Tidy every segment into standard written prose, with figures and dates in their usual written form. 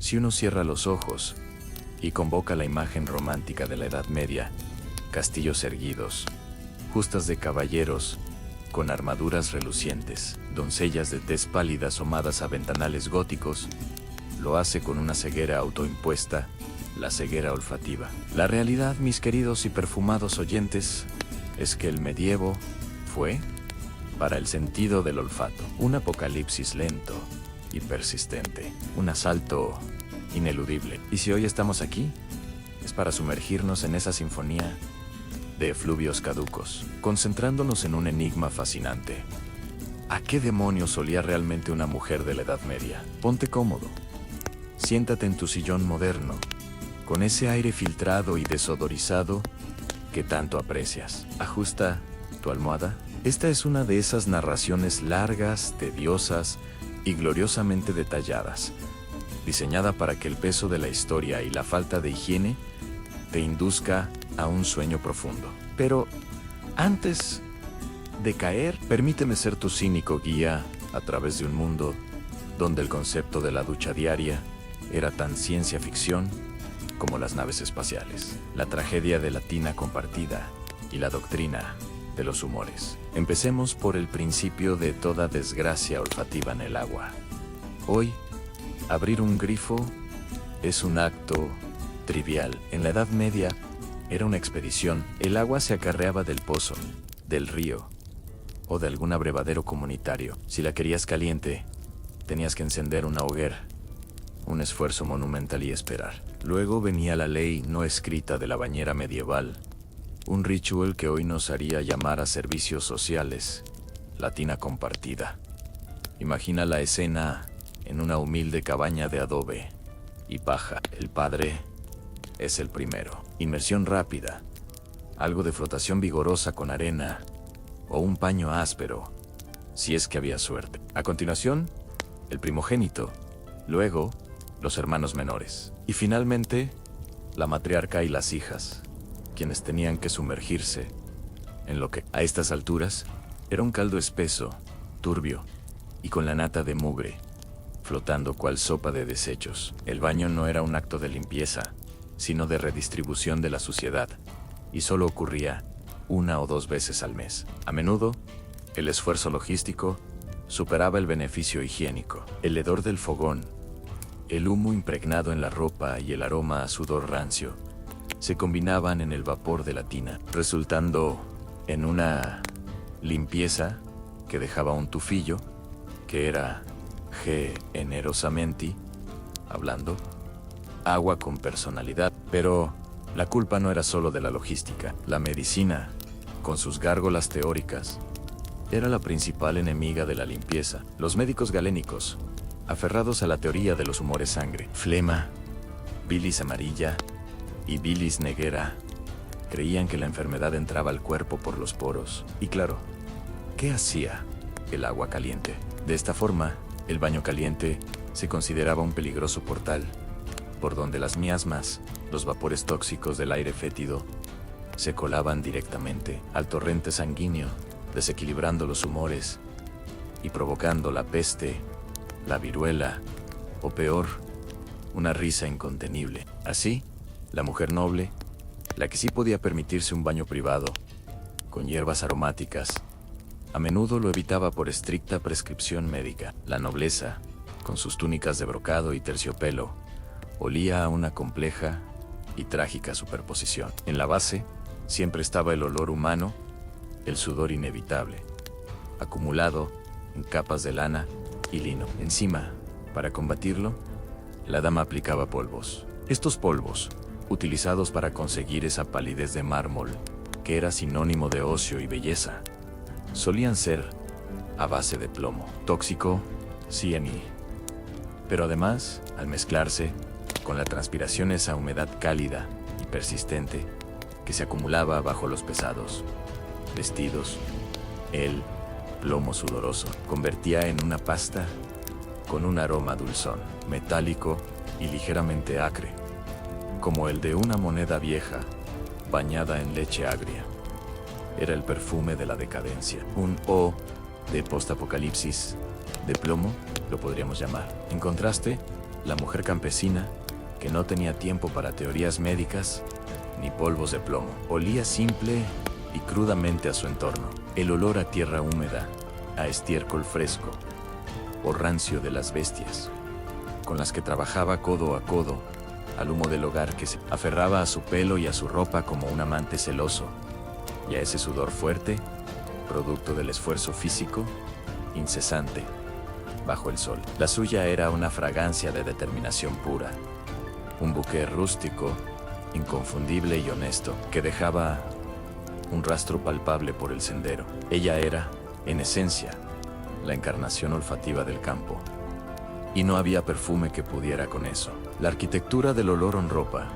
Si uno cierra los ojos y convoca la imagen romántica de la Edad Media, castillos erguidos, justas de caballeros con armaduras relucientes, doncellas de tez pálida asomadas a ventanales góticos, lo hace con una ceguera autoimpuesta, la ceguera olfativa. La realidad, mis queridos y perfumados oyentes, es que el medievo fue, para el sentido del olfato, un apocalipsis lento y persistente, un asalto ineludible. Y si hoy estamos aquí, es para sumergirnos en esa sinfonía de efluvios caducos, concentrándonos en un enigma fascinante. ¿A qué demonios olía realmente una mujer de la Edad Media? Ponte cómodo. Siéntate en tu sillón moderno, con ese aire filtrado y desodorizado que tanto aprecias. Ajusta tu almohada. Esta es una de esas narraciones largas, tediosas y gloriosamente detalladas, diseñada para que el peso de la historia y la falta de higiene te induzca a un sueño profundo. Pero antes de caer, permíteme ser tu cínico guía a través de un mundo donde el concepto de la ducha diaria era tan ciencia ficción como las naves espaciales, la tragedia de la tina compartida y la doctrina de los humores. Empecemos por el principio de toda desgracia olfativa en el agua. Hoy, abrir un grifo es un acto trivial. En la Edad Media era una expedición. El agua se acarreaba del pozo, del río o de algún abrevadero comunitario. Si la querías caliente, tenías que encender una hoguera, un esfuerzo monumental y esperar. Luego venía la ley no escrita de la bañera medieval, un ritual que hoy nos haría llamar a servicios sociales, la tina compartida. Imagina la escena en una humilde cabaña de adobe y paja. El padre es el primero. Inmersión rápida, algo de flotación vigorosa con arena o un paño áspero, si es que había suerte. A continuación, el primogénito, luego los hermanos menores y finalmente la matriarca y las hijas, quienes tenían que sumergirse en lo que, a estas alturas, era un caldo espeso, turbio y con la nata de mugre, flotando cual sopa de desechos. El baño no era un acto de limpieza, sino de redistribución de la suciedad, y solo ocurría una o dos veces al mes. A menudo, el esfuerzo logístico superaba el beneficio higiénico. El hedor del fogón, el humo impregnado en la ropa y el aroma a sudor rancio se combinaban en el vapor de la tina, resultando en una limpieza que dejaba un tufillo que era, generosamente hablando, agua con personalidad. Pero la culpa no era solo de la logística. La medicina, con sus gárgolas teóricas, era la principal enemiga de la limpieza. Los médicos galénicos, aferrados a la teoría de los humores sangre, flema, bilis amarilla y bilis negra, creían que la enfermedad entraba al cuerpo por los poros. Y claro, ¿qué hacía el agua caliente? De esta forma, el baño caliente se consideraba un peligroso portal, por donde las miasmas, los vapores tóxicos del aire fétido, se colaban directamente al torrente sanguíneo, desequilibrando los humores y provocando la peste, la viruela, o peor, una risa incontenible. Así, la mujer noble, la que sí podía permitirse un baño privado, con hierbas aromáticas, a menudo lo evitaba por estricta prescripción médica. La nobleza, con sus túnicas de brocado y terciopelo, olía a una compleja y trágica superposición. En la base, siempre estaba el olor humano, el sudor inevitable, acumulado en capas de lana y lino. Encima, para combatirlo, la dama aplicaba polvos. Estos polvos, utilizados para conseguir esa palidez de mármol, que era sinónimo de ocio y belleza, solían ser a base de plomo, tóxico, CNI. Pero además, al mezclarse con la transpiración, esa humedad cálida y persistente que se acumulaba bajo los pesados vestidos, el plomo sudoroso convertía en una pasta con un aroma dulzón, metálico y ligeramente acre, como el de una moneda vieja bañada en leche agria. Era el perfume de la decadencia, un O de postapocalipsis, de plomo, lo podríamos llamar. En contraste, La mujer campesina, que no tenía tiempo para teorías médicas ni polvos de plomo. Olía simple y crudamente a su entorno. El olor a tierra húmeda, a estiércol fresco o rancio de las bestias, con las que trabajaba codo a codo, al humo del hogar que se aferraba a su pelo y a su ropa como un amante celoso, y a ese sudor fuerte, producto del esfuerzo físico, incesante, bajo el sol. La suya era una fragancia de determinación pura, un buque rústico, inconfundible y honesto, que dejaba un rastro palpable por el sendero. Ella era, en esencia, la encarnación olfativa del campo. Y no había perfume que pudiera con eso. La arquitectura del olor en ropa,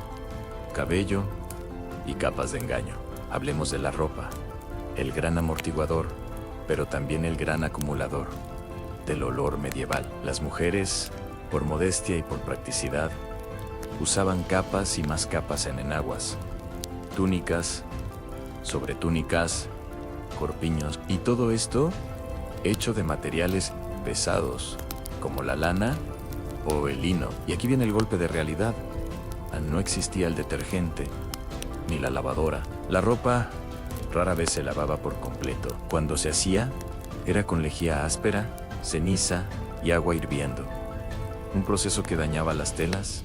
cabello y capas de engaño. Hablemos de la ropa, el gran amortiguador, pero también el gran acumulador del olor medieval. Las mujeres, por modestia y por practicidad, usaban capas y más capas en enaguas, túnicas, sobre túnicas, corpiños, y todo esto hecho de materiales pesados, como la lana o el lino. Y aquí viene el golpe de realidad. No existía el detergente, ni la lavadora. La ropa rara vez se lavaba por completo. Cuando se hacía, era con lejía áspera, ceniza y agua hirviendo. Un proceso que dañaba las telas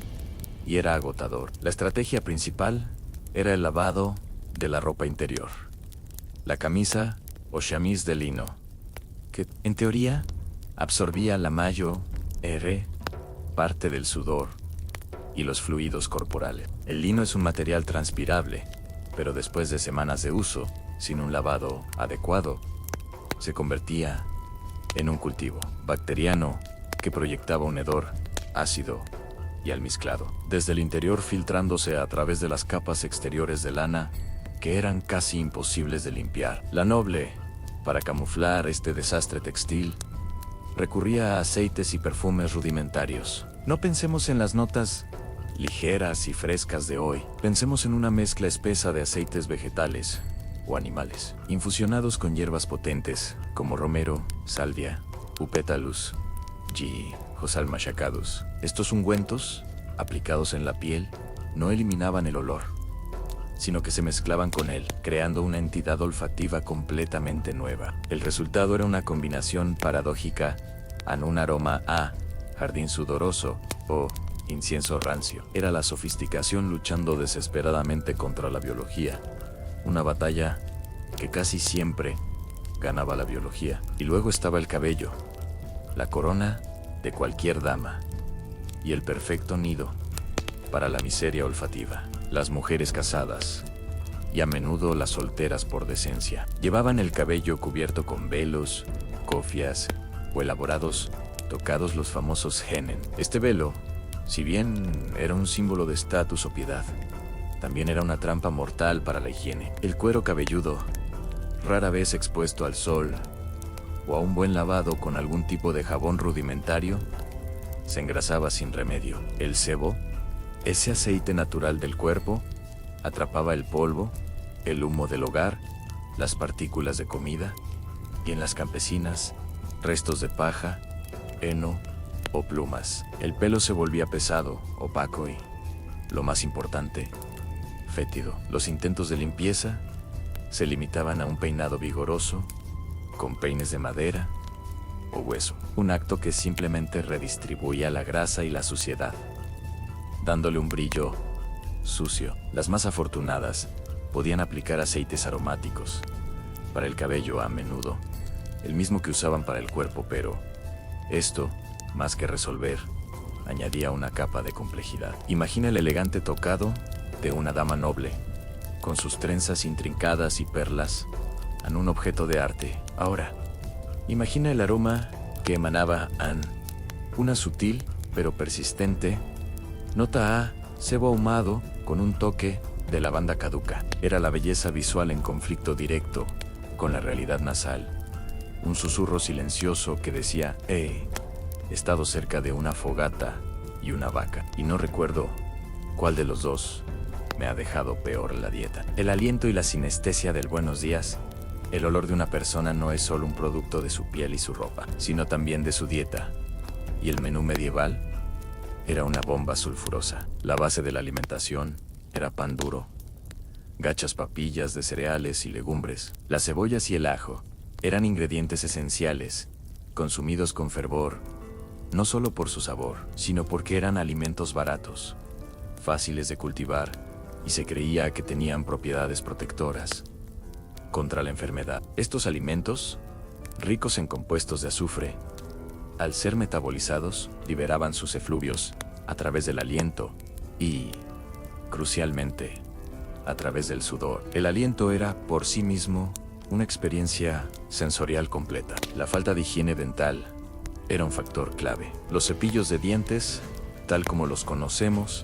y era agotador. La estrategia principal era el lavado de la ropa interior. La camisa o chamis de lino, que en teoría absorbía la mayo, parte del sudor y los fluidos corporales. El lino es un material transpirable, pero después de semanas de uso, sin un lavado adecuado, se convertía en un cultivo bacteriano que proyectaba un hedor ácido y almizclado, desde el interior filtrándose a través de las capas exteriores de lana que eran casi imposibles de limpiar. La noble, para camuflar este desastre textil, recurría a aceites y perfumes rudimentarios. No pensemos en las notas ligeras y frescas de hoy. Pensemos en una mezcla espesa de aceites vegetales o animales, infusionados con hierbas potentes como romero, salvia, upétalus, josal machacados. Estos ungüentos, aplicados en la piel, no eliminaban el olor, sino que se mezclaban con él, creando una entidad olfativa completamente nueva. El resultado era una combinación paradójica en un aroma a jardín sudoroso o incienso rancio. Era la sofisticación luchando desesperadamente contra la biología, una batalla que casi siempre ganaba la biología. Y luego estaba el cabello, la corona de cualquier dama y el perfecto nido para la miseria olfativa. Las mujeres casadas, y a menudo las solteras por decencia, llevaban el cabello cubierto con velos, cofias o elaborados tocados, los famosos henen. Este velo, si bien era un símbolo de estatus o piedad, también era una trampa mortal para la higiene. El cuero cabelludo, rara vez expuesto al sol o a un buen lavado con algún tipo de jabón rudimentario, se engrasaba sin remedio. El sebo, ese aceite natural del cuerpo, atrapaba el polvo, el humo del hogar, las partículas de comida, y en las campesinas, restos de paja, heno o plumas. El pelo se volvía pesado, opaco y, lo más importante, fétido. Los intentos de limpieza se limitaban a un peinado vigoroso, con peines de madera o hueso. Un acto que simplemente redistribuía la grasa y la suciedad, dándole un brillo sucio. Las más afortunadas podían aplicar aceites aromáticos para el cabello, a menudo el mismo que usaban para el cuerpo, pero esto, más que resolver, añadía una capa de complejidad. Imagina el elegante tocado de una dama noble, con sus trenzas intrincadas y perlas, en un objeto de arte. Ahora, imagina el aroma que emanaba una sutil pero persistente nota a cebo ahumado con un toque de lavanda caduca. Era la belleza visual en conflicto directo con la realidad nasal. Un susurro silencioso que decía, he estado cerca de una fogata y una vaca, y no recuerdo cuál de los dos me ha dejado peor la dieta. El aliento y la sinestesia del buenos días. El olor de una persona no es solo un producto de su piel y su ropa, sino también de su dieta. Y el menú medieval era una bomba sulfurosa. La base de la alimentación era pan duro, gachas papillas de cereales y legumbres. Las cebollas y el ajo eran ingredientes esenciales, consumidos con fervor, no solo por su sabor, sino porque eran alimentos baratos, fáciles de cultivar, y se creía que tenían propiedades protectoras contra la enfermedad. Estos alimentos, ricos en compuestos de azufre, al ser metabolizados, liberaban sus efluvios a través del aliento y, crucialmente, a través del sudor. El aliento era, por sí mismo, una experiencia sensorial completa. La falta de higiene dental era un factor clave. Los cepillos de dientes, tal como los conocemos,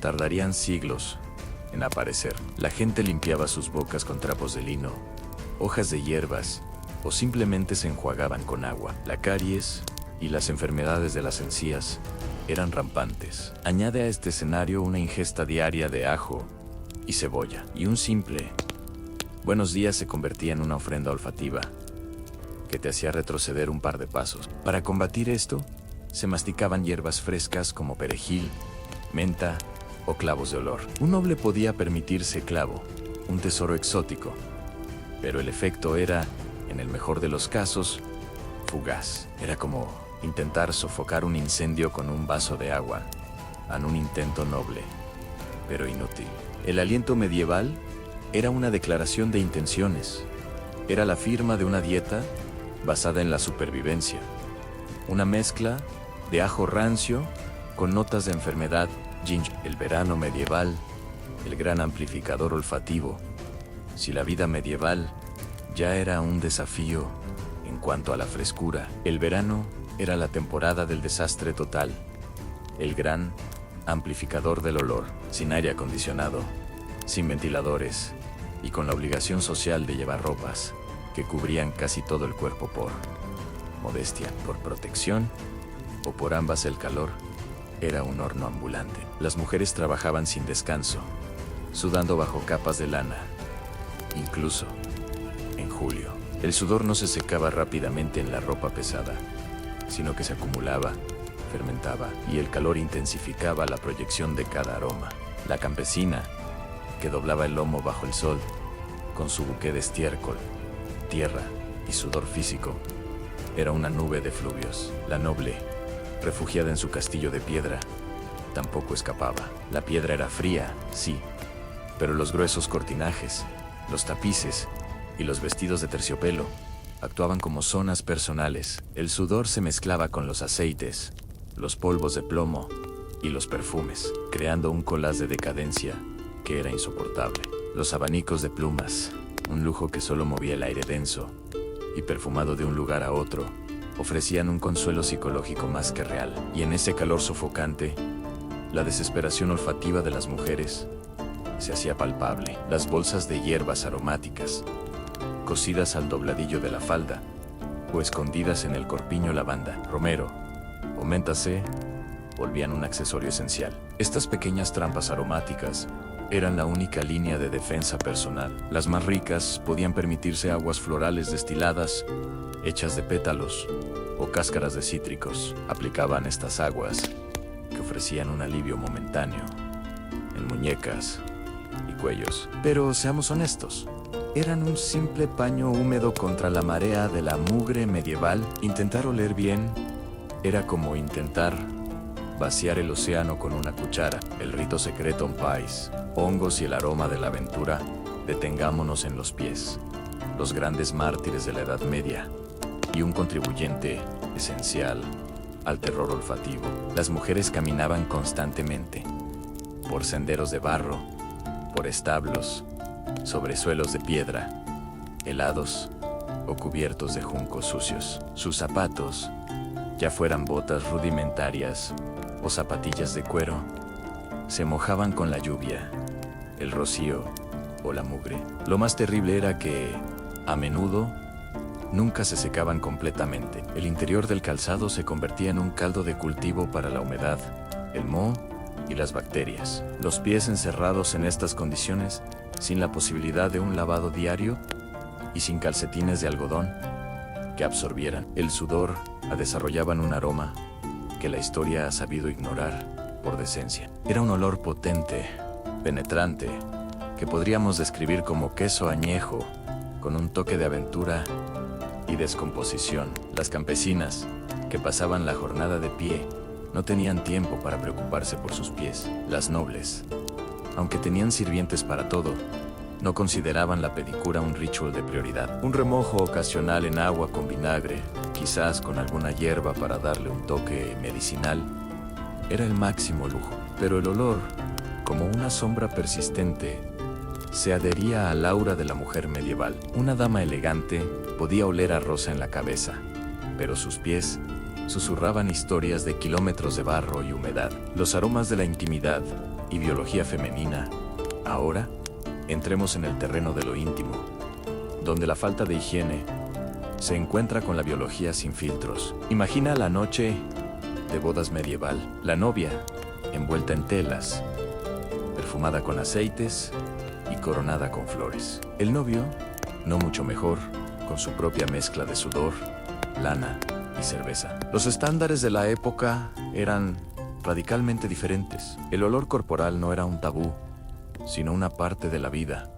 tardarían siglos en aparecer. La gente limpiaba sus bocas con trapos de lino, hojas de hierbas, o simplemente se enjuagaban con agua. La caries y las enfermedades de las encías eran rampantes. Añade a este escenario una ingesta diaria de ajo y cebolla, y un simple buenos días se convertía en una ofrenda olfativa que te hacía retroceder un par de pasos. Para combatir esto, se masticaban hierbas frescas como perejil, menta o clavos de olor. Un noble podía permitirse clavo, un tesoro exótico, pero el efecto era, en el mejor de los casos, fugaz. Era como intentar sofocar un incendio con un vaso de agua, en un intento noble, pero inútil. El aliento medieval era una declaración de intenciones. Era la firma de una dieta basada en la supervivencia. Una mezcla de ajo rancio con notas de enfermedad, ginger. El verano medieval, el gran amplificador olfativo. Si la vida medieval ya era un desafío en cuanto a la frescura, el verano era la temporada del desastre total. El gran amplificador del olor, sin aire acondicionado, sin ventiladores y con la obligación social de llevar ropas que cubrían casi todo el cuerpo por modestia, por protección o por ambas. El calor era un horno ambulante. Las mujeres trabajaban sin descanso, sudando bajo capas de lana. Incluso en julio, el sudor no se secaba rápidamente en la ropa pesada, sino que se acumulaba, fermentaba, y el calor intensificaba la proyección de cada aroma. La campesina, que doblaba el lomo bajo el sol, con su buque de estiércol, tierra y sudor físico, era una nube de fluvios. La noble, refugiada en su castillo de piedra, tampoco escapaba. La piedra era fría, sí, pero los gruesos cortinajes, los tapices y los vestidos de terciopelo actuaban como zonas personales. El sudor se mezclaba con los aceites, los polvos de plomo y los perfumes, creando un collage de decadencia que era insoportable. Los abanicos de plumas, un lujo que solo movía el aire denso y perfumado de un lugar a otro, ofrecían un consuelo psicológico más que real. Y en ese calor sofocante, la desesperación olfativa de las mujeres se hacía palpable. Las bolsas de hierbas aromáticas, cosidas al dobladillo de la falda o escondidas en el corpiño lavanda, romero o menta C, volvían un accesorio esencial. Estas pequeñas trampas aromáticas eran la única línea de defensa personal. Las más ricas podían permitirse aguas florales destiladas, hechas de pétalos o cáscaras de cítricos. Aplicaban estas aguas, que ofrecían un alivio momentáneo, en muñecas y cuellos. Pero seamos honestos, eran un simple paño húmedo contra la marea de la mugre medieval. Intentar oler bien era como intentar vaciar el océano con una cuchara. El rito secreto en Pais, hongos y el aroma de la aventura. Detengámonos en los pies, los grandes mártires de la Edad Media y un contribuyente esencial al terror olfativo. Las mujeres caminaban constantemente por senderos de barro, por establos, sobre suelos de piedra, helados o cubiertos de juncos sucios. Sus zapatos, ya fueran botas rudimentarias o zapatillas de cuero, se mojaban con la lluvia, el rocío o la mugre. Lo más terrible era que, a menudo, nunca se secaban completamente. El interior del calzado se convertía en un caldo de cultivo para la humedad, el moho y las bacterias. Los pies encerrados en estas condiciones, sin la posibilidad de un lavado diario y sin calcetines de algodón que absorbieran el sudor, desarrollaban un aroma que la historia ha sabido ignorar por decencia. Era un olor potente, penetrante, que podríamos describir como queso añejo, con un toque de aventura y descomposición. Las campesinas, que pasaban la jornada de pie, no tenían tiempo para preocuparse por sus pies. Las nobles, aunque tenían sirvientes para todo, no consideraban la pedicura un ritual de prioridad. Un remojo ocasional en agua con vinagre, quizás con alguna hierba para darle un toque medicinal, era el máximo lujo. Pero el olor, como una sombra persistente, se adhería al aura de la mujer medieval. Una dama elegante podía oler a rosa en la cabeza, pero sus pies susurraban historias de kilómetros de barro y humedad. Los aromas de la intimidad y biología femenina. Ahora, entremos en el terreno de lo íntimo, donde la falta de higiene se encuentra con la biología sin filtros. Imagina la noche de bodas medieval. La novia, envuelta en telas, perfumada con aceites y coronada con flores. El novio, no mucho mejor, con su propia mezcla de sudor, lana y cerveza. Los estándares de la época eran radicalmente diferentes. El olor corporal no era un tabú, sino una parte de la vida,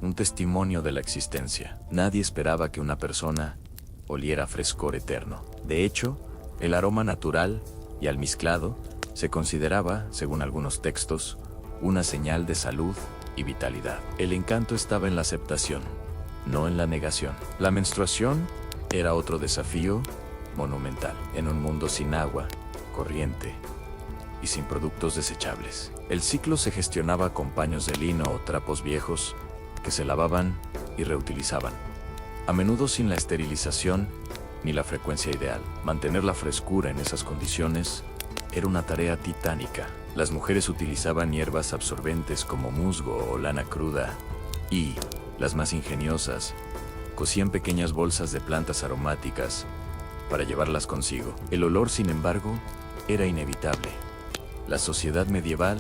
un testimonio de la existencia. Nadie esperaba que una persona oliera frescor eterno. De hecho, el aroma natural y almizclado se consideraba, según algunos textos, una señal de salud y vitalidad. El encanto estaba en la aceptación, no en la negación. La menstruación era otro desafío monumental en un mundo sin agua corriente y sin productos desechables. El ciclo se gestionaba con paños de lino o trapos viejos que se lavaban y reutilizaban, a menudo sin la esterilización ni la frecuencia ideal. Mantener la frescura en esas condiciones era una tarea titánica. Las mujeres utilizaban hierbas absorbentes como musgo o lana cruda y, las más ingeniosas, cosían pequeñas bolsas de plantas aromáticas para llevarlas consigo. El olor, sin embargo, era inevitable. La sociedad medieval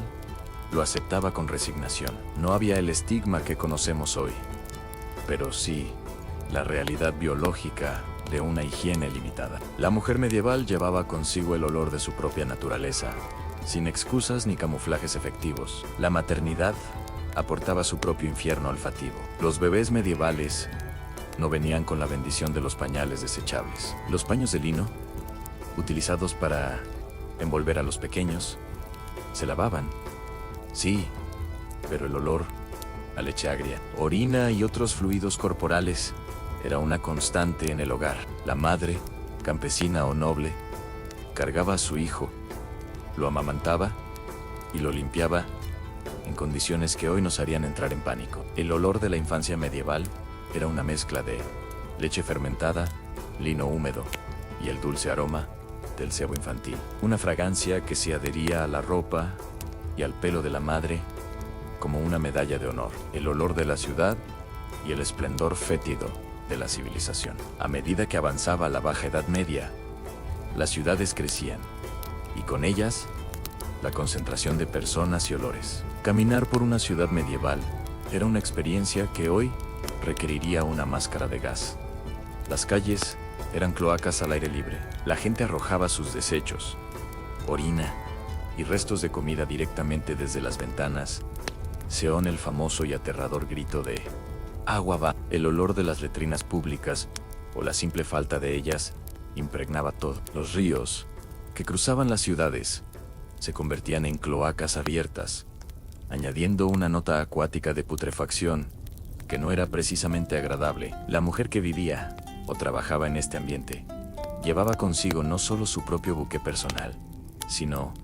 lo aceptaba con resignación. No había el estigma que conocemos hoy, pero sí la realidad biológica de una higiene limitada. La mujer medieval llevaba consigo el olor de su propia naturaleza, sin excusas ni camuflajes efectivos. La maternidad aportaba su propio infierno olfativo. Los bebés medievales no venían con la bendición de los pañales desechables. Los paños de lino, utilizados para envolver a los pequeños, se lavaban, sí, pero el olor a leche agria, orina y otros fluidos corporales era una constante en el hogar. La madre, campesina o noble, cargaba a su hijo, lo amamantaba y lo limpiaba en condiciones que hoy nos harían entrar en pánico. El olor de la infancia medieval era una mezcla de leche fermentada, lino húmedo y el dulce aroma del cebo infantil. Una fragancia que se adhería a la ropa y al pelo de la madre como una medalla de honor. El olor de la ciudad y el esplendor fétido de la civilización. A medida que avanzaba la Baja Edad Media, las ciudades crecían y con ellas la concentración de personas y olores. Caminar por una ciudad medieval era una experiencia que hoy requeriría una máscara de gas. Las calles eran cloacas al aire libre. La gente arrojaba sus desechos, orina y restos de comida directamente desde las ventanas. Se oye el famoso y aterrador grito de "agua va". El olor de las letrinas públicas, o la simple falta de ellas, impregnaba todo. Los ríos que cruzaban las ciudades se convertían en cloacas abiertas, añadiendo una nota acuática de putrefacción que no era precisamente agradable. La mujer que vivía o trabajaba en este ambiente llevaba consigo no solo su propio buque personal, sino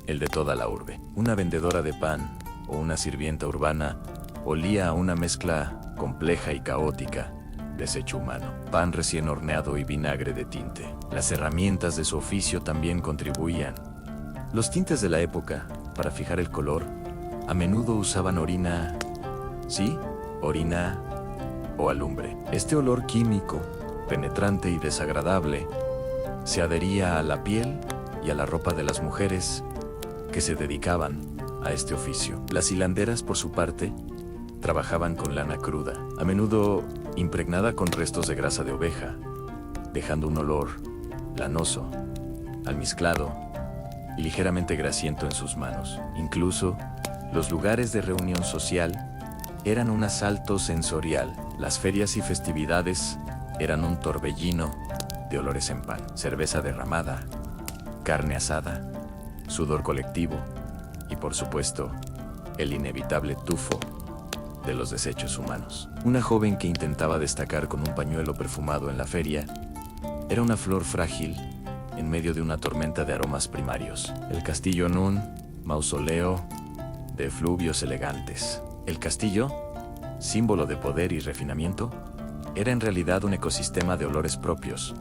el de toda la urbe. Una vendedora de pan o una sirvienta urbana olía a una mezcla compleja y caótica: desecho humano, pan recién horneado y vinagre de tinte. Las herramientas de su oficio también contribuían. Los tintes de la época, para fijar el color, a menudo usaban orina, sí, orina o alumbre. Este olor químico, penetrante y desagradable, se adhería a la piel y a la ropa de las mujeres que se dedicaban a este oficio. Las hilanderas, por su parte, trabajaban con lana cruda, a menudo impregnada con restos de grasa de oveja, dejando un olor lanoso, almizclado y ligeramente grasiento en sus manos. Incluso, los lugares de reunión social eran un asalto sensorial. Las ferias y festividades eran un torbellino de olores en pan, cerveza derramada, carne asada, sudor colectivo y, por supuesto, el inevitable tufo de los desechos humanos. Una joven que intentaba destacar con un pañuelo perfumado en la feria era una flor frágil en medio de una tormenta de aromas primarios. El castillo Nun, mausoleo de efluvios elegantes. El castillo, símbolo de poder y refinamiento, era en realidad un ecosistema de olores propios,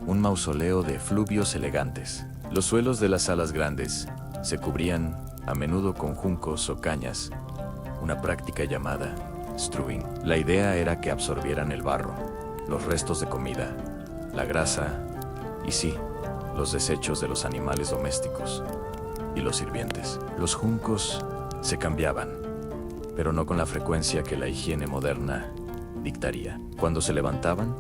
un mausoleo de efluvios elegantes. Los suelos de las salas grandes se cubrían a menudo con juncos o cañas, una práctica llamada strewing. La idea era que absorbieran el barro, los restos de comida, la grasa y sí, los desechos de los animales domésticos y los sirvientes. Los juncos se cambiaban, pero no con la frecuencia que la higiene moderna dictaría. Cuando se levantaban,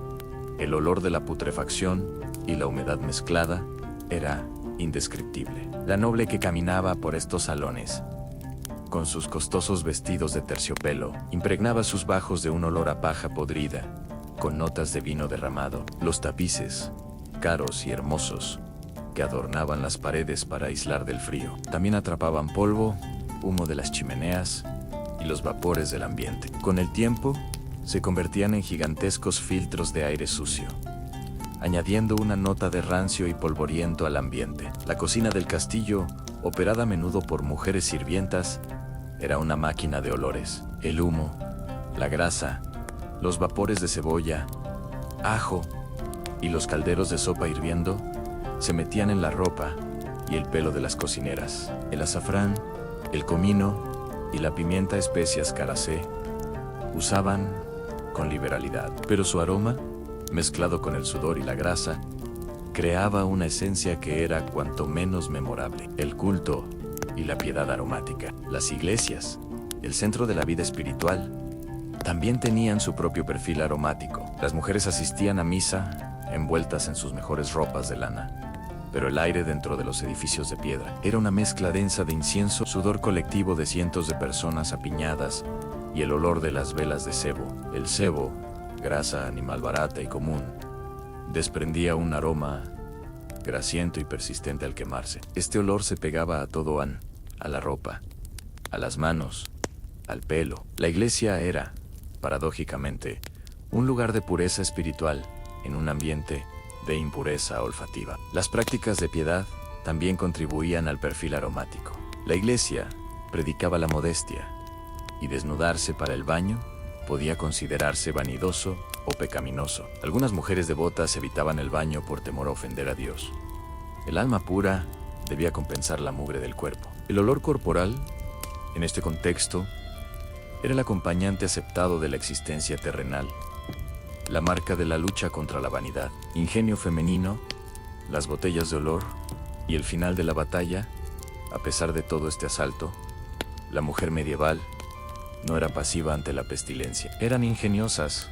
el olor de la putrefacción y la humedad mezclada era indescriptible. La noble que caminaba por estos salones, con sus costosos vestidos de terciopelo, impregnaba sus bajos de un olor a paja podrida, con notas de vino derramado. Los tapices, caros y hermosos, que adornaban las paredes para aislar del frío, también atrapaban polvo, humo de las chimeneas y los vapores del ambiente. Con el tiempo, se convertían en gigantescos filtros de aire sucio, añadiendo una nota de rancio y polvoriento al ambiente. La cocina del castillo, operada a menudo por mujeres sirvientas, era una máquina de olores. El humo, la grasa, los vapores de cebolla, ajo y los calderos de sopa hirviendo se metían en la ropa y el pelo de las cocineras. El azafrán, el comino y la pimienta, especias caracé, usaban con liberalidad, pero su aroma, mezclado con el sudor y la grasa, creaba una esencia que era cuanto menos memorable. El culto y la piedad aromática. Las iglesias, el centro de la vida espiritual, también tenían su propio perfil aromático. Las mujeres asistían a misa envueltas en sus mejores ropas de lana, pero el aire dentro de los edificios de piedra era una mezcla densa de incienso, sudor colectivo de cientos de personas apiñadas y el olor de las velas de cebo. El cebo, grasa animal barata y común, desprendía un aroma grasiento y persistente al quemarse. Este olor se pegaba a todo, a la ropa, a las manos, al pelo. La iglesia era, paradójicamente, un lugar de pureza espiritual en un ambiente de impureza olfativa. Las prácticas de piedad también contribuían al perfil aromático. La iglesia predicaba la modestia, y desnudarse para el baño podía considerarse vanidoso o pecaminoso. Algunas mujeres devotas evitaban el baño por temor a ofender a Dios. El alma pura debía compensar la mugre del cuerpo. El olor corporal, en este contexto, era el acompañante aceptado de la existencia terrenal, la marca de la lucha contra la vanidad, ingenio femenino, las botellas de olor y el final de la batalla. A pesar de todo este asalto, la mujer medieval no era pasiva ante la pestilencia. Eran ingeniosas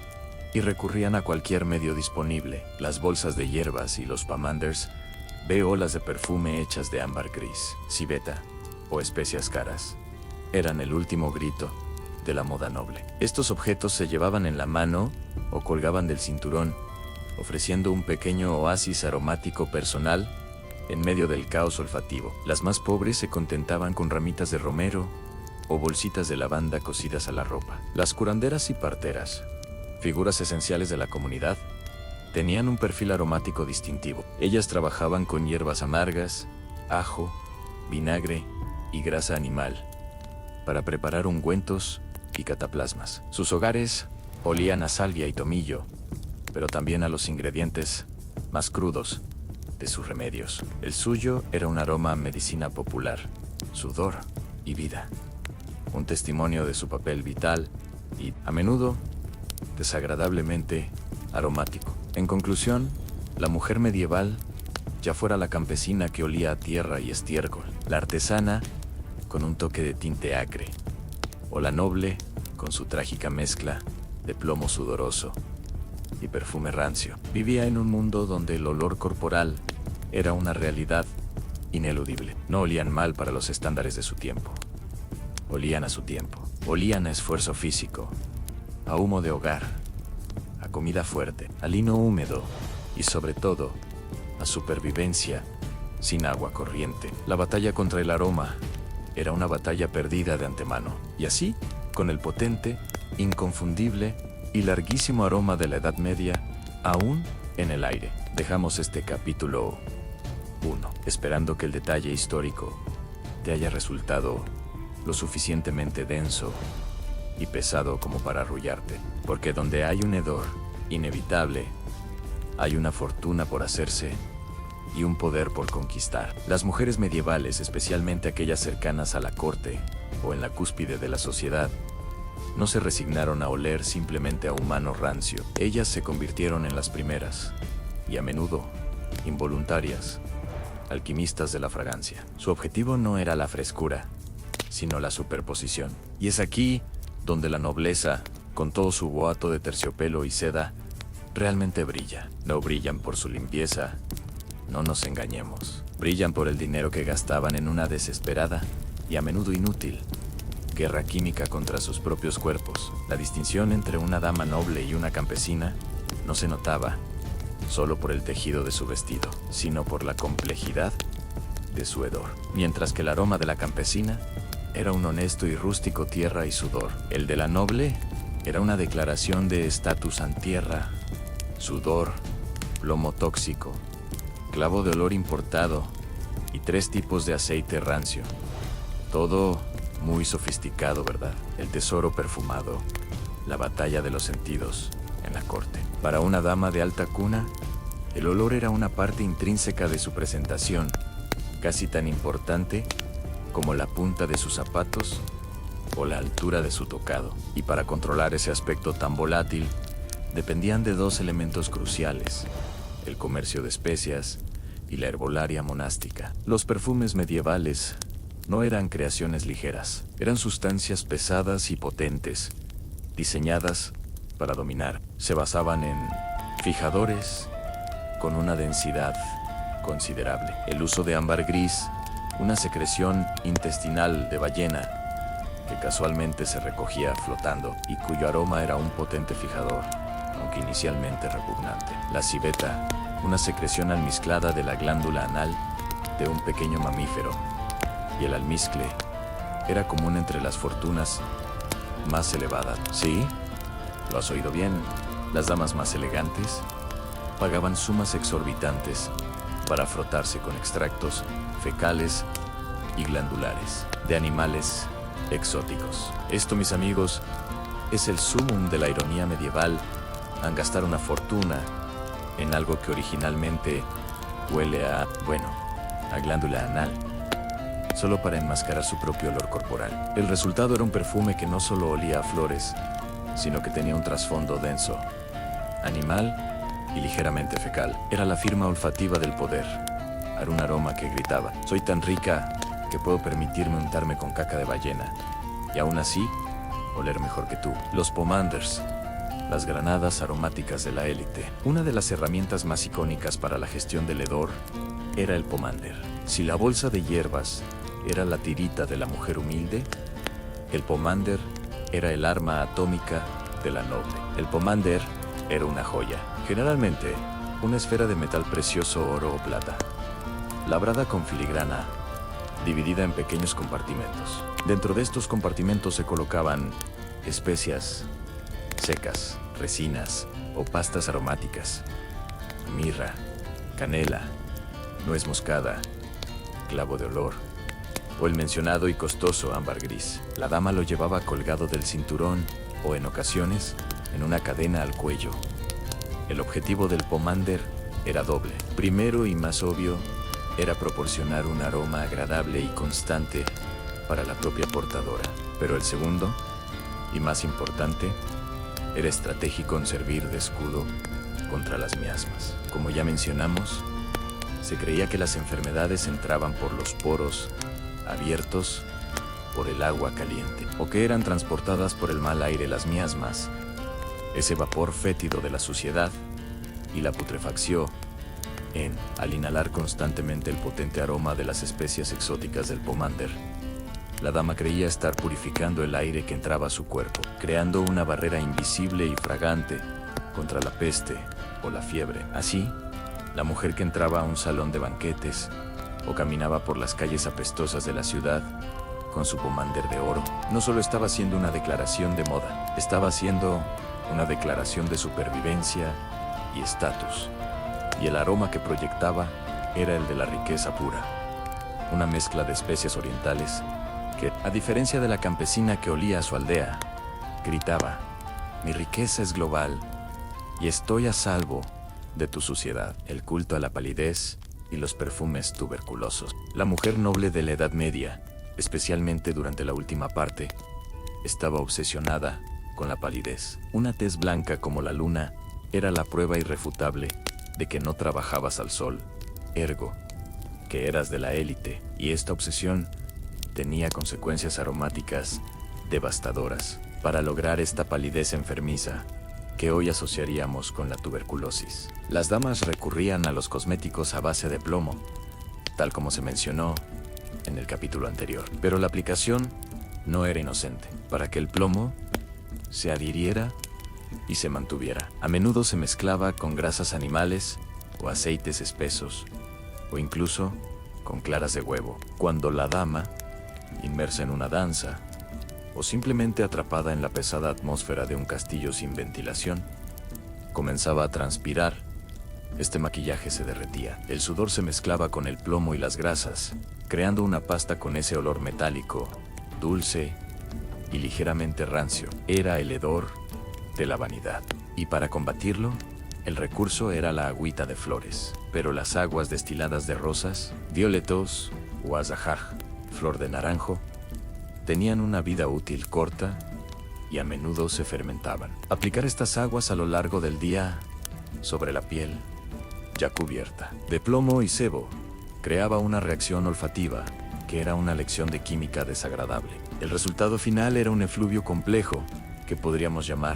y recurrían a cualquier medio disponible. Las bolsas de hierbas y los pomanders, olas de perfume hechas de ámbar gris, civeta o especias caras, eran el último grito de la moda noble. Estos objetos se llevaban en la mano o colgaban del cinturón, ofreciendo un pequeño oasis aromático personal en medio del caos olfativo. Las más pobres se contentaban con ramitas de romero o bolsitas de lavanda cosidas a la ropa. Las curanderas y parteras, figuras esenciales de la comunidad, tenían un perfil aromático distintivo. Ellas trabajaban con hierbas amargas, ajo, vinagre y grasa animal para preparar ungüentos y cataplasmas. Sus hogares olían a salvia y tomillo, pero también a los ingredientes más crudos de sus remedios. El suyo era un aroma a medicina popular, sudor y vida, un testimonio de su papel vital y, a menudo, desagradablemente aromático. En conclusión, la mujer medieval, ya fuera la campesina que olía a tierra y estiércol, la artesana con un toque de tinte acre, o la noble con su trágica mezcla de plomo sudoroso y perfume rancio, vivía en un mundo donde el olor corporal era una realidad ineludible. No olían mal para los estándares de su tiempo. Olían a su tiempo. Olían a esfuerzo físico, a humo de hogar, a comida fuerte, a lino húmedo y sobre todo, a supervivencia sin agua corriente. La batalla contra el aroma era una batalla perdida de antemano. Y así, con el potente, inconfundible y larguísimo aroma de la Edad Media, aún en el aire, dejamos este capítulo 1, esperando que el detalle histórico te haya resultado lo suficientemente denso y pesado como para arrullarte, porque donde hay un hedor inevitable, hay una fortuna por hacerse y un poder por conquistar. Las mujeres medievales, especialmente aquellas cercanas a la corte o en la cúspide de la sociedad, no se resignaron a oler simplemente a humano rancio. Ellas se convirtieron en las primeras, y a menudo, involuntarias, alquimistas de la fragancia. Su objetivo no era la frescura, sino la superposición. Y es aquí donde la nobleza, con todo su boato de terciopelo y seda, realmente brilla. No brillan por su limpieza, no nos engañemos. Brillan por el dinero que gastaban en una desesperada y a menudo inútil guerra química contra sus propios cuerpos. La distinción entre una dama noble y una campesina no se notaba solo por el tejido de su vestido, sino por la complejidad de su hedor. Mientras que el aroma de la campesina era un honesto y rústico tierra y sudor, el de la noble era una declaración de estatus en tierra, sudor, plomo tóxico, clavo de olor importado y 3 tipos de aceite rancio. Todo muy sofisticado, ¿verdad? El tesoro perfumado, la batalla de los sentidos en la corte. Para una dama de alta cuna, el olor era una parte intrínseca de su presentación, casi tan importante como la punta de sus zapatos o la altura de su tocado. Y para controlar ese aspecto tan volátil, dependían de 2 elementos cruciales: el comercio de especias y la herbolaria monástica. Los perfumes medievales no eran creaciones ligeras, eran sustancias pesadas y potentes, diseñadas para dominar. Se basaban en fijadores con una densidad considerable. El uso de ámbar gris, una secreción intestinal de ballena que casualmente se recogía flotando y cuyo aroma era un potente fijador, aunque inicialmente repugnante. La civeta, una secreción almizclada de la glándula anal de un pequeño mamífero, y el almizcle era común entre las fortunas más elevadas. ¿Sí? ¿Lo has oído bien? Las damas más elegantes pagaban sumas exorbitantes para frotarse con extractos fecales y glandulares de animales exóticos. Esto, mis amigos, es el sumum de la ironía medieval al gastar una fortuna en algo que originalmente huele a glándula anal, solo para enmascarar su propio olor corporal. El resultado era un perfume que no solo olía a flores, sino que tenía un trasfondo denso, animal y ligeramente fecal. Era la firma olfativa del poder. Era un aroma que gritaba: soy tan rica que puedo permitirme untarme con caca de ballena, y aún así, oler mejor que tú. Los pomanders, las granadas aromáticas de la élite. Una de las herramientas más icónicas para la gestión del hedor era el pomander. Si la bolsa de hierbas era la tirita de la mujer humilde, el pomander era el arma atómica de la noble. El pomander era una joya, generalmente una esfera de metal precioso, oro o plata, labrada con filigrana, dividida en pequeños compartimentos. Dentro de estos compartimentos se colocaban especias secas, resinas o pastas aromáticas, mirra, canela, nuez moscada, clavo de olor o el mencionado y costoso ámbar gris. La dama lo llevaba colgado del cinturón o, en ocasiones, en una cadena al cuello. El objetivo del pomander era doble. Primero y más obvio, era proporcionar un aroma agradable y constante para la propia portadora. Pero el segundo, y más importante, era estratégico en servir de escudo contra las miasmas. Como ya mencionamos, se creía que las enfermedades entraban por los poros abiertos por el agua caliente, o que eran transportadas por el mal aire. Las miasmas, ese vapor fétido de la suciedad y la putrefacción, Al inhalar constantemente el potente aroma de las especias exóticas del pomander, la dama creía estar purificando el aire que entraba a su cuerpo, creando una barrera invisible y fragante contra la peste o la fiebre. Así, la mujer que entraba a un salón de banquetes o caminaba por las calles apestosas de la ciudad con su pomander de oro, no solo estaba haciendo una declaración de moda, estaba haciendo una declaración de supervivencia y estatus. Y el aroma que proyectaba era el de la riqueza pura, una mezcla de especias orientales que, a diferencia de la campesina que olía a su aldea, gritaba: mi riqueza es global y estoy a salvo de tu suciedad. El culto a la palidez y los perfumes tuberculosos. La mujer noble de la Edad Media, especialmente durante la última parte, estaba obsesionada con la palidez. Una tez blanca como la luna era la prueba irrefutable de que no trabajabas al sol, ergo, que eras de la élite, y esta obsesión tenía consecuencias aromáticas devastadoras. Para lograr esta palidez enfermiza, que hoy asociaríamos con la tuberculosis, las damas recurrían a los cosméticos a base de plomo, tal como se mencionó en el capítulo anterior. Pero la aplicación no era inocente. Para que el plomo se adhiriera y se mantuviera, a menudo se mezclaba con grasas animales o aceites espesos, o incluso con claras de huevo. Cuando la dama, inmersa en una danza, o simplemente atrapada en la pesada atmósfera de un castillo sin ventilación, comenzaba a transpirar, este maquillaje se derretía. El sudor se mezclaba con el plomo y las grasas, creando una pasta con ese olor metálico, dulce y ligeramente rancio. Era el hedor de la vanidad. Y para combatirlo, el recurso era la agüita de flores. Pero las aguas destiladas de rosas, violetos o azahar, flor de naranjo, tenían una vida útil corta y a menudo se fermentaban. Aplicar estas aguas a lo largo del día sobre la piel ya cubierta de plomo y sebo creaba una reacción olfativa que era una lección de química desagradable. El resultado final era un efluvio complejo que podríamos llamar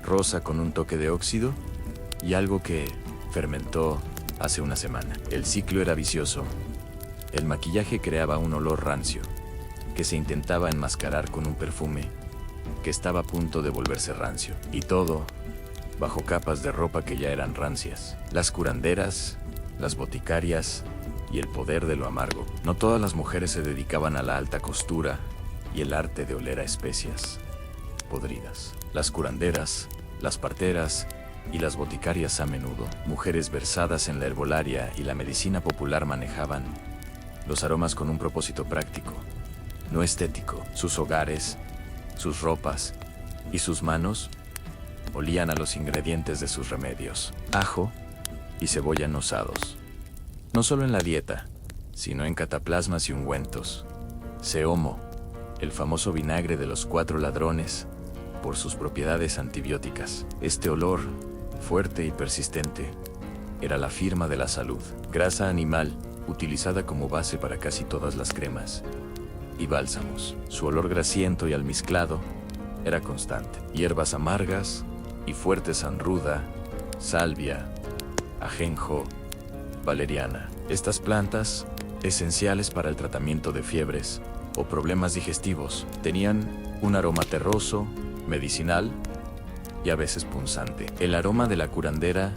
rosa con un toque de óxido y algo que fermentó hace una semana. El ciclo era vicioso. El maquillaje creaba un olor rancio que se intentaba enmascarar con un perfume que estaba a punto de volverse rancio. Y todo bajo capas de ropa que ya eran rancias. Las curanderas, las boticarias y el poder de lo amargo. No todas las mujeres se dedicaban a la alta costura y el arte de oler a especias podridas. Las curanderas, las parteras y las boticarias, a menudo mujeres versadas en la herbolaria y la medicina popular, manejaban los aromas con un propósito práctico, no estético. Sus hogares, sus ropas y sus manos olían a los ingredientes de sus remedios, ajo y cebolla osados. No solo en la dieta, sino en cataplasmas y ungüentos. Seomo, el famoso vinagre de los 4 ladrones, por sus propiedades antibióticas. Este olor, fuerte y persistente, era la firma de la salud. Grasa animal, utilizada como base para casi todas las cremas y bálsamos. Su olor grasiento y almizclado era constante. Hierbas amargas y fuertes: ruda, salvia, ajenjo, valeriana. Estas plantas, esenciales para el tratamiento de fiebres o problemas digestivos, tenían un aroma terroso, medicinal y a veces punzante. El aroma de la curandera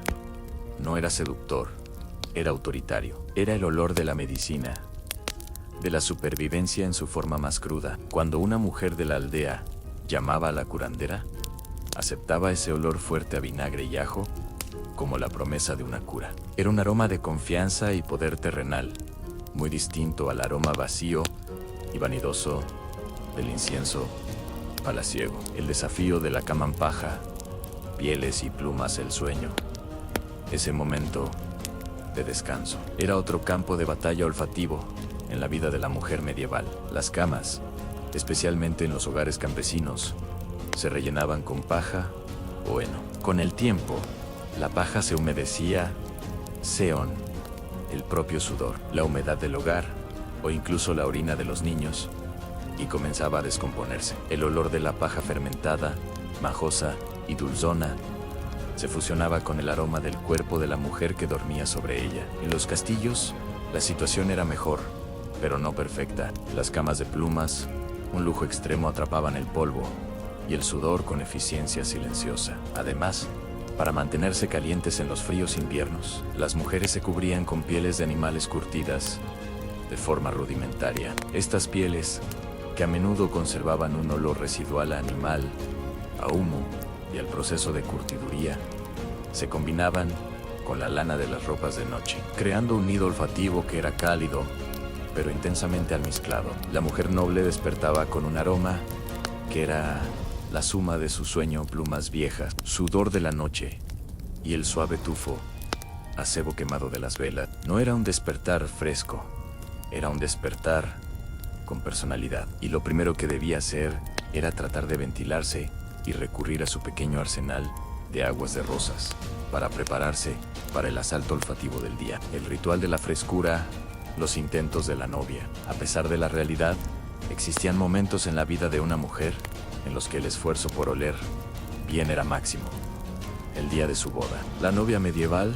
no era seductor, era autoritario. Era el olor de la medicina, de la supervivencia en su forma más cruda. Cuando una mujer de la aldea llamaba a la curandera, aceptaba ese olor fuerte a vinagre y ajo como la promesa de una cura. Era un aroma de confianza y poder terrenal, muy distinto al aroma vacío y vanidoso del incienso palaciego. El desafío de la cama en paja, pieles y plumas, el sueño, ese momento de descanso, era otro campo de batalla olfativo en la vida de la mujer medieval. Las camas, especialmente en los hogares campesinos, se rellenaban con paja o heno. Con el tiempo, la paja se humedecía, seón, el propio sudor, la humedad del hogar o incluso la orina de los niños, y comenzaba a descomponerse. El olor de la paja fermentada, majosa y dulzona se fusionaba con el aroma del cuerpo de la mujer que dormía sobre ella. En los castillos, la situación era mejor, pero no perfecta. Las camas de plumas, un lujo extremo, atrapaban el polvo y el sudor con eficiencia silenciosa. Además, para mantenerse calientes en los fríos inviernos, las mujeres se cubrían con pieles de animales curtidas de forma rudimentaria. Estas pieles, que a menudo conservaban un olor residual a animal, a humo y al proceso de curtiduría, se combinaban con la lana de las ropas de noche, creando un nido olfativo que era cálido, pero intensamente almizclado. La mujer noble despertaba con un aroma que era la suma de su sueño, plumas viejas, sudor de la noche y el suave tufo a cebo quemado de las velas. No era un despertar fresco, era un despertar con personalidad. Y lo primero que debía hacer era tratar de ventilarse y recurrir a su pequeño arsenal de aguas de rosas para prepararse para el asalto olfativo del día. El ritual de la frescura, los intentos de la novia. A pesar de la realidad, existían momentos en la vida de una mujer en los que el esfuerzo por oler bien era máximo. El día de su boda. La novia medieval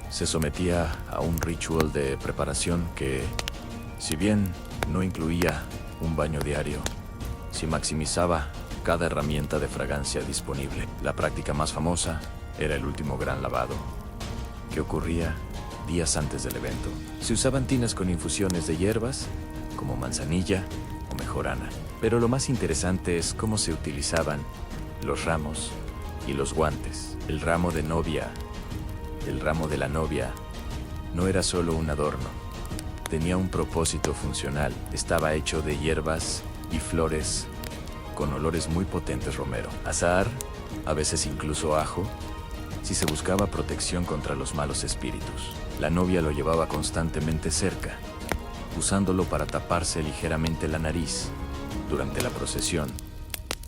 se sometía a un ritual de preparación que, si bien no incluía un baño diario, sí maximizaba cada herramienta de fragancia disponible. La práctica más famosa era el último gran lavado, que ocurría días antes del evento. Se usaban tinas con infusiones de hierbas, como manzanilla o mejorana. Pero lo más interesante es cómo se utilizaban los ramos y los guantes. El ramo de la novia, no era solo un adorno. Tenía un propósito funcional. Estaba hecho de hierbas y flores con olores muy potentes: romero, azahar, a veces incluso ajo, si se buscaba protección contra los malos espíritus. La novia lo llevaba constantemente cerca, usándolo para taparse ligeramente la nariz durante la procesión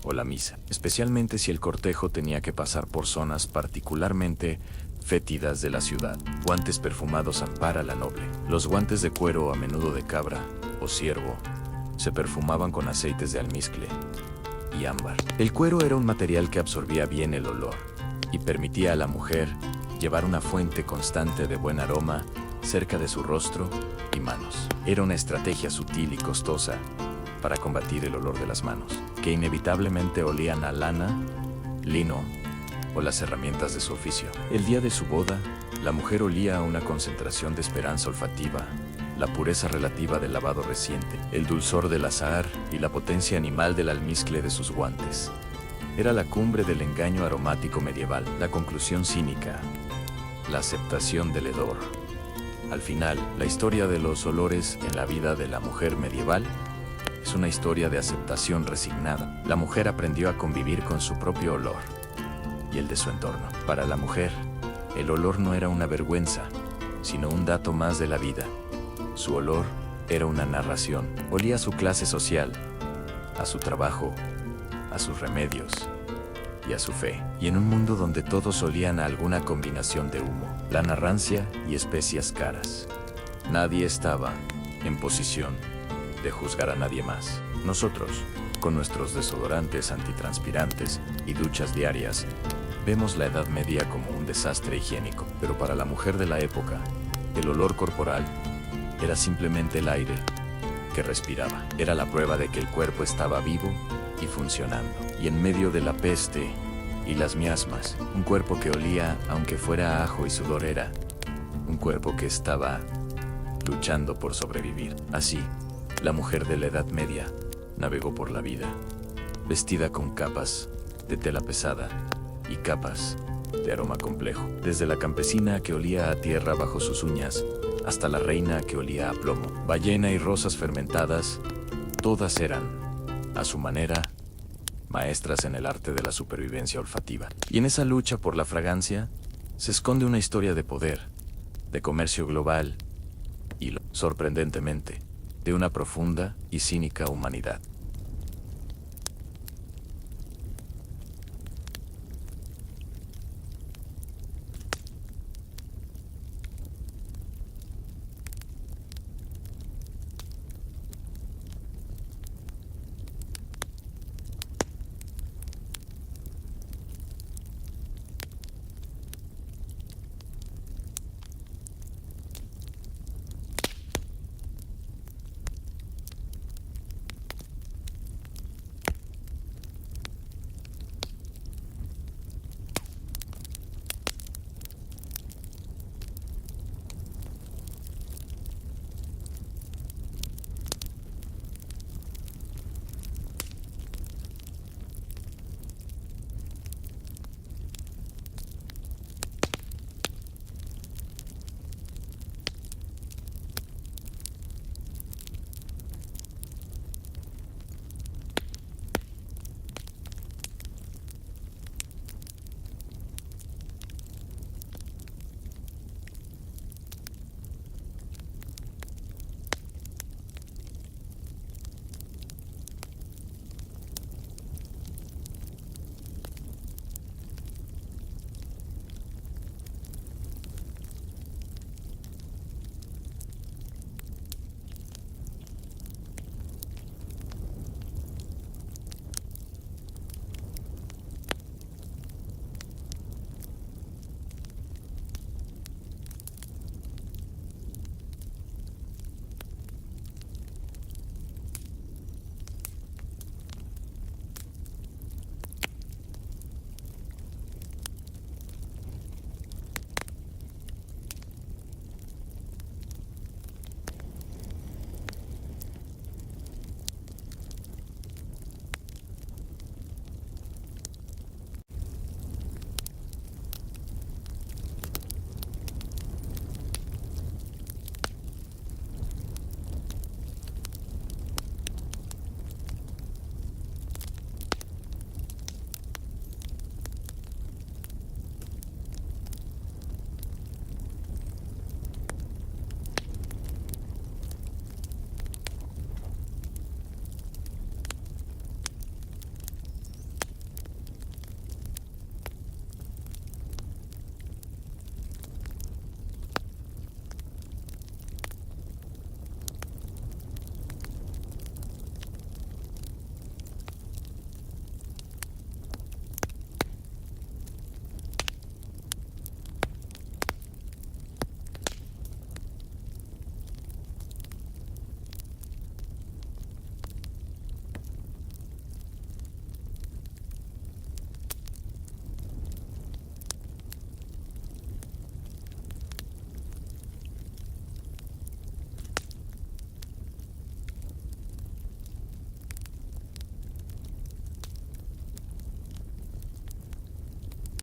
o la misa, especialmente si el cortejo tenía que pasar por zonas particularmente fétidas de la ciudad. Guantes perfumados para la noble. Los guantes de cuero, a menudo de cabra o ciervo, se perfumaban con aceites de almizcle y ámbar. El cuero era un material que absorbía bien el olor y permitía a la mujer llevar una fuente constante de buen aroma cerca de su rostro y manos. Era una estrategia sutil y costosa para combatir el olor de las manos, que inevitablemente olían a lana, lino o las herramientas de su oficio. El día de su boda, la mujer olía a una concentración de esperanza olfativa, la pureza relativa del lavado reciente, el dulzor del azahar y la potencia animal del almizcle de sus guantes. Era la cumbre del engaño aromático medieval, la conclusión cínica, la aceptación del hedor. Al final, la historia de los olores en la vida de la mujer medieval es una historia de aceptación resignada. La mujer aprendió a convivir con su propio olor y el de su entorno. Para la mujer, el olor no era una vergüenza, sino un dato más de la vida. Su olor era una narración. Olía a su clase social, a su trabajo, a sus remedios y a su fe. Y en un mundo donde todos olían a alguna combinación de humo, lana rancia y especias caras, nadie estaba en posición de juzgar a nadie más. Nosotros, con nuestros desodorantes antitranspirantes y duchas diarias, vemos la Edad Media como un desastre higiénico. Pero para la mujer de la época, el olor corporal era simplemente el aire que respiraba. Era la prueba de que el cuerpo estaba vivo y funcionando. Y en medio de la peste y las miasmas, un cuerpo que olía, aunque fuera a ajo y sudor, era un cuerpo que estaba luchando por sobrevivir. Así, la mujer de la Edad Media navegó por la vida, vestida con capas de tela pesada y capas de aroma complejo. Desde la campesina que olía a tierra bajo sus uñas, hasta la reina que olía a plomo, ballena y rosas fermentadas, todas eran, a su manera, maestras en el arte de la supervivencia olfativa. Y en esa lucha por la fragancia se esconde una historia de poder, de comercio global y, sorprendentemente, de una profunda y cínica humanidad.